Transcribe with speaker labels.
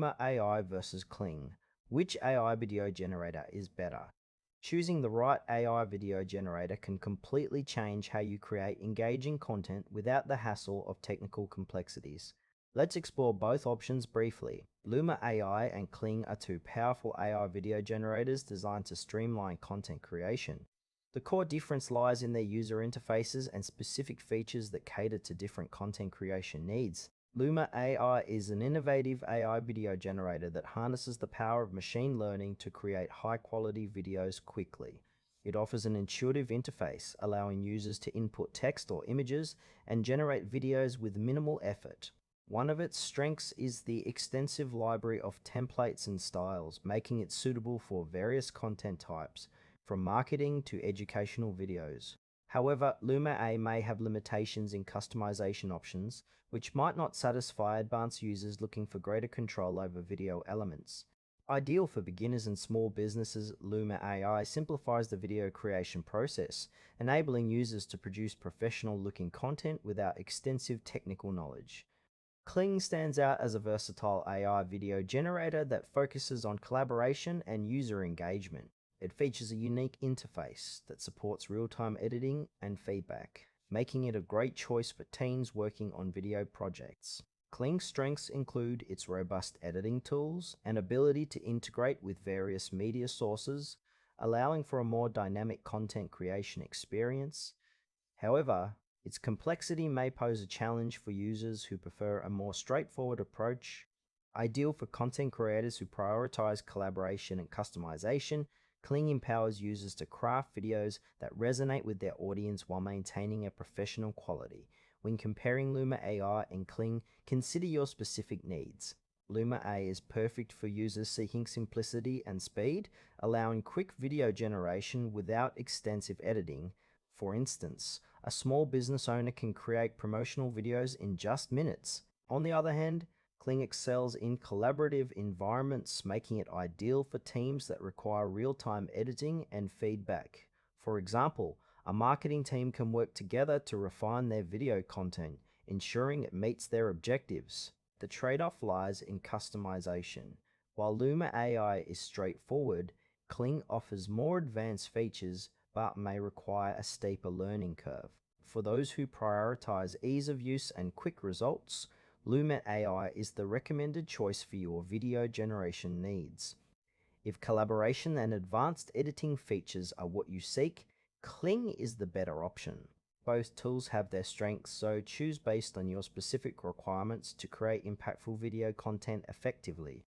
Speaker 1: Luma AI versus Kling. Which AI video generator is better? Choosing the right AI video generator can completely change how you create engaging content without the hassle of technical complexities. Let's explore both options briefly. Luma AI and Kling are two powerful AI video generators designed to streamline content creation. The core difference lies in their user interfaces and specific features that cater to different content creation needs. Luma AI is an innovative AI video generator that harnesses the power of machine learning to create high-quality videos quickly. It offers an intuitive interface, allowing users to input text or images and generate videos with minimal effort. One of its strengths is the extensive library of templates and styles, making it suitable for various content types, from marketing to educational videos. However, Luma AI may have limitations in customization options, which might not satisfy advanced users looking for greater control over video elements. Ideal for beginners and small businesses, Luma AI simplifies the video creation process, enabling users to produce professional-looking content without extensive technical knowledge. Kling stands out as a versatile AI video generator that focuses on collaboration and user engagement. It features a unique interface that supports real-time editing and feedback, making it a great choice for teams working on video projects. Kling's strengths include its robust editing tools and ability to integrate with various media sources, allowing for a more dynamic content creation experience. However, its complexity may pose a challenge for users who prefer a more straightforward approach. Ideal for content creators who prioritize collaboration and customization, Kling empowers users to craft videos that resonate with their audience while maintaining a professional quality. When comparing Luma AI and Kling, consider your specific needs. Luma AI is perfect for users seeking simplicity and speed, allowing quick video generation without extensive editing. For instance, a small business owner can create promotional videos in just minutes. On the other hand, Kling excels in collaborative environments, making it ideal for teams that require real-time editing and feedback. For example, a marketing team can work together to refine their video content, ensuring it meets their objectives. The trade-off lies in customization. While Luma AI is straightforward, Kling offers more advanced features but may require a steeper learning curve. For those who prioritize ease of use and quick results, Luma AI is the recommended choice for your video generation needs. If collaboration and advanced editing features are what you seek, Kling is the better option. Both tools have their strengths, so choose based on your specific requirements to create impactful video content effectively.